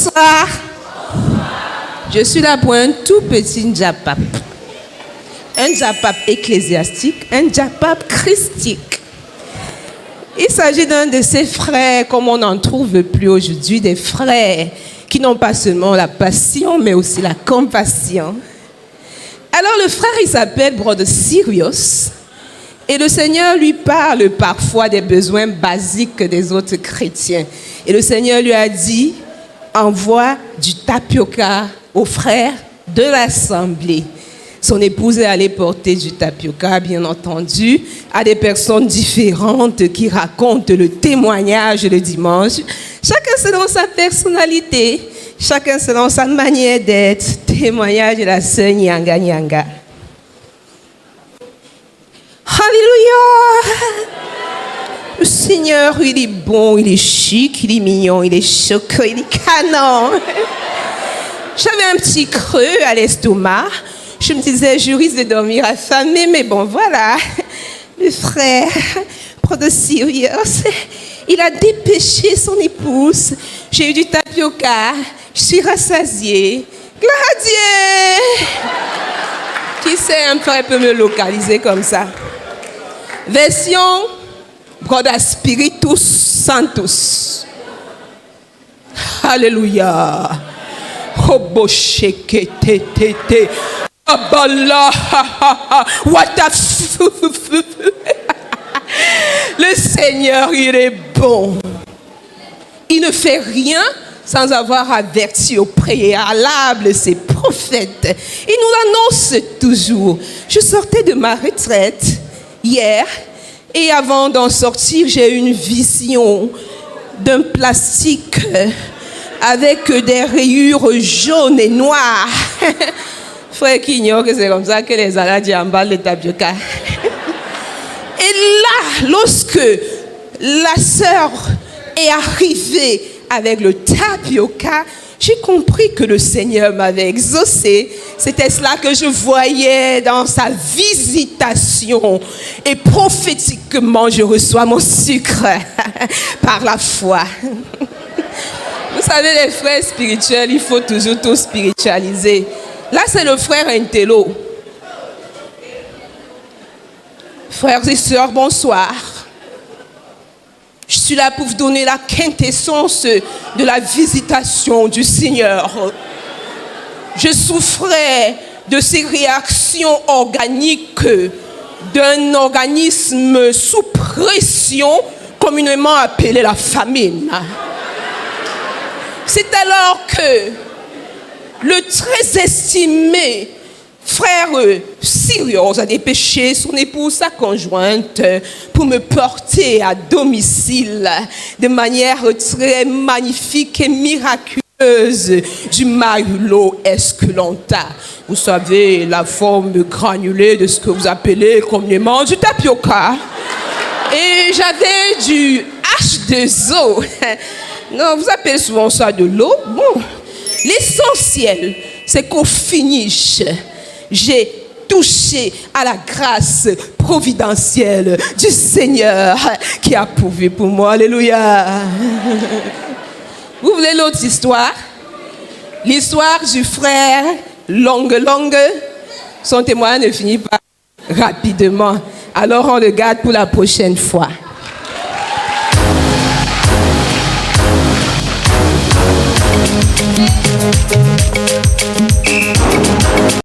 Bonsoir. Je suis là pour un tout petit Njapap. Un Njapap ecclésiastique, un Njapap christique. Il s'agit d'un de ces frères, comme on n'en trouve plus aujourd'hui, des frères qui n'ont pas seulement la passion, mais aussi la compassion. Alors le frère, il s'appelle Brother Sirius. Et le Seigneur lui parle parfois des besoins basiques des autres chrétiens. Et le Seigneur lui a dit, envoie du tapioca aux frères de l'assemblée. Son épouse est allée porter du tapioca, bien entendu, à des personnes différentes qui racontent le témoignage le dimanche. Chacun selon sa personnalité, chacun selon sa manière d'être. Témoignage de la sœur Nyanga Nyanga. Alléluia! Le Seigneur, il est bon, il est chic, il est mignon, il est choquant, il est canon. J'avais un petit creux à l'estomac. Je me disais, je risque de dormir affamé, mais bon, voilà. Le frère, Brother Sirius, il a dépêché son épouse. J'ai eu du tapioca, je suis rassasiée. Gloire à Dieu! Qui sait, un frère peut me localiser comme ça. Version Brother Spiritus Sanctus. Alléluia. Le Seigneur, il est bon. Il ne fait rien sans avoir averti au préalable ses prophètes. Il nous l'annonce toujours. Je sortais de ma retraite hier et avant d'en sortir, j'ai eu une vision d'un plastique avec des rayures jaunes et noires. Frère qui ignore que c'est comme ça que les Aladies emballent les tapioca. Et là, lorsque la sœur est arrivée avec le tapioca, j'ai compris que le Seigneur m'avait exaucé. C'était cela que je voyais dans sa visitation. Et prophétiquement, je reçois mon sucre par la foi. Vous savez, les frères spirituels, il faut toujours tout spiritualiser. Là, c'est le frère Intello. Frères et sœurs, bonsoir. Je suis là pour vous donner la quintessence de la visitation du Seigneur. Je souffrais de ces réactions organiques d'un organisme sous pression, communément appelé la famine. C'est alors que le très estimé frère Sirius a dépêché son épouse, sa conjointe, pour me porter à domicile de manière très magnifique et miraculeuse du Maïlo Esculenta. Vous savez, la forme granulée de ce que vous appelez communément du tapioca. Et j'avais du H2O. Non, vous appelez souvent ça de l'eau. Bon, l'essentiel, c'est qu'au finish, j'ai touché à la grâce providentielle du Seigneur qui a pourvu pour moi. Alléluia. Vous voulez l'autre histoire? L'histoire du frère Longue. Son témoin ne finit pas rapidement. Alors on le garde pour la prochaine fois.